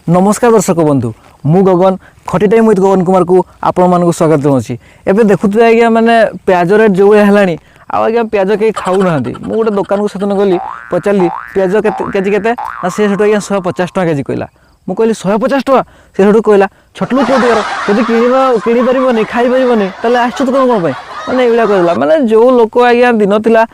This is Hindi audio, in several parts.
नमस्कार दर्शक बंधु मु गगन खटी टाइम विथ गगन कुमार को आपण मानक स्वागत जनावि एवं देखुए आज्ञा मैंने प्याज रेट जो है आज्ञा प्याज कहीं खाऊ ना मुझे गोटे दुकान को सेदिन गली पचारि प्याज केजी के सी से आज्ञा 150 टका केजी कहला मुझे कहली 150 टका से कहला छोटलू कौटिकार जब किपारे खाईपारे तेल आस कौन मैंने ये कहला मैंने जो लोक आज्ञा दिन था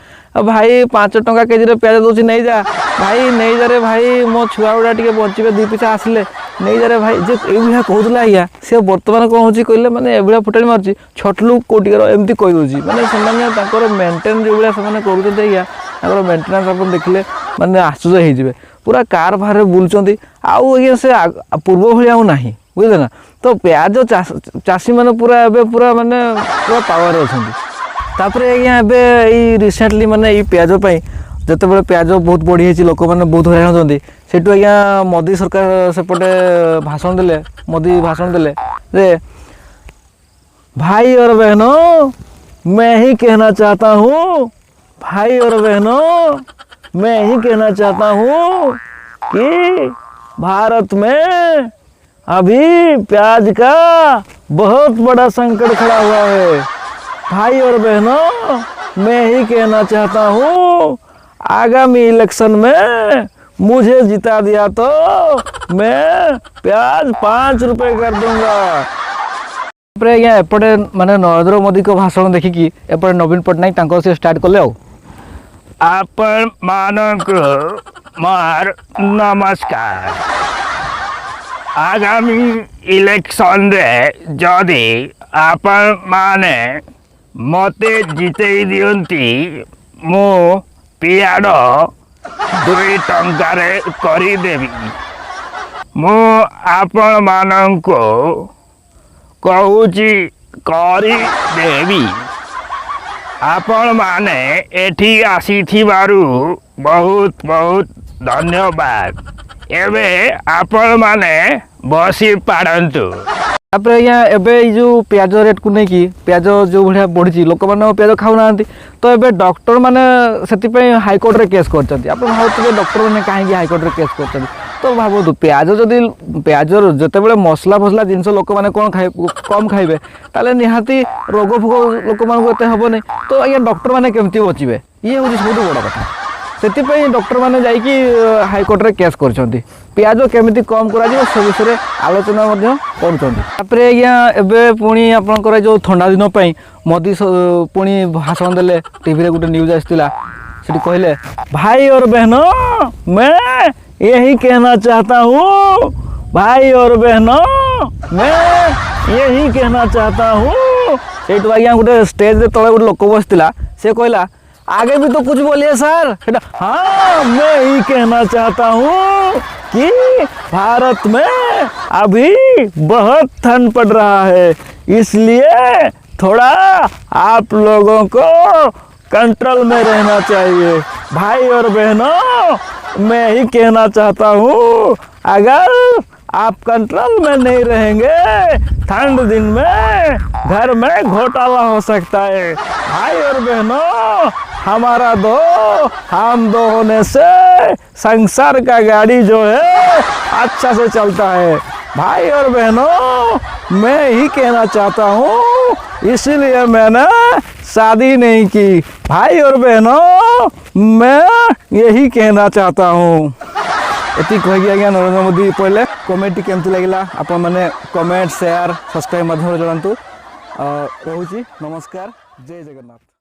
भाई 5 टका केजी प्याज दूसरी नहीं जा भाई नहीं जा रे भाई मो छुआ गुड़ा टे बचे 2 पैसा आसिले नहीं जा रे भाई जे ये कहूला आज्ञा सी बर्तमान कौन हो कहले मैंने ये फुटाणी मार्च छोटलू कौटिकार एमती कहीदे मैंने मेन्टेन जो भाई कर मेन्टेनान्स आप देखिले मैंने आश्चर्य हो पूरा कार बाहर बुलूँ आज्ञा से पूर्व भाई आउ ना बुझे ना तो प्याज चाषी मैंने पूरा पूरा मानने पूरा पावर अच्छा तापर आज्ञा ए रिसेंटली मानने ये प्याज जिते बड़े प्याज बहुत बढ़ी लोक मैंने बहुत हईराण होती से आज्ञा मोदी सरकार सेपटे भाषण देले मोदी भाषण देले जे भाई और बहनों मैं ही कहना चाहता हूँ भाई और बहनों मैं ही कहना चाहता हूँ कि भारत में अभी प्याज का बहुत बड़ा संकट खड़ा हुआ है। भाई और बहनों मैं ही कहना चाहता हूँ आगामी इलेक्शन में मुझे जिता दिया तो मैं प्याज 5 रुपए कर दूंगा। आज्ञा एपटे माने नरेंद्र मोदी को भाषण देखिकी एपटे नवीन पट्टनायक से स्टार्ट कले आपण मानक मार नमस्कार। आगामी इलेक्शन रे जदि आपण माने मते जितेई दियंती मु पियाड 2 टंकारे करिदेवी। मु आपण मानंको कहूची करिदेवी। आपण माने एठी आसी थिबारु बहुत बहुत धन्यवाद। एबे आपण माने बसी पारंतु। तापर आज्ञा एवं जो प्याज रेट को लेकिन प्याज जो भाया बढ़ी लोक मैंने प्याज खाऊ ना तो ये डॉक्टर मैंने से हाईकोर्ट रे केस कर भावुए डॉक्टर मैंने कहीं हाईकोर्ट रे केस कर तो भावतु प्याज जदि प्याज जिते मसला फसला जिनस लोक मैंने कौन कम खाइबे ताले निहाती रोग फोग लोक मानते हेनी तो आज्ञा डॉक्टर मैंने केमती बचे ये हूँ सब बड़ कथा से डॉक्टर मैंने जाकि हाईकोर्ट रे केस कर प्याज केमी कम कर विषय में आलोचना कर पुणी आपंकर जो ठंडा दिन मोदी पुणी भाषण देले टीवी रे गोटे न्यूज आसाला से कहले भाई और बहनों मैं यही कहना चाहता हूँ भाई और बहनों मैं यही कहना चाहता हूँ से आज्ञा गोटे स्टेज तले गोटे लोक बसला से कहला आगे भी तो कुछ बोलिए सर। हाँ मैं ही कहना चाहता हूँ कि भारत में अभी बहुत ठंड पड़ रहा है इसलिए थोड़ा आप लोगों को कंट्रोल में रहना चाहिए। भाई और बहनों मैं ही कहना चाहता हूँ अगर आप कंट्रोल में नहीं रहेंगे ठंड दिन में घर में घोटाला हो सकता है। भाई और बहनों हमारा दो हम दो होने से संसार का गाड़ी जो है अच्छा से चलता है। भाई और बहनों मैं ही कहना चाहता हूँ इसीलिए मैंने शादी नहीं की। भाई और बहनों मैं यही कहना चाहता हूँ। ये कहीकि आज्ञा नरेंद्र मोदी पहले कमेंट केमती लगे आप मैंने कमेंट शेयर सब्सक्राइब माध्यम जनातु। रोची नमस्कार जय जगन्नाथ।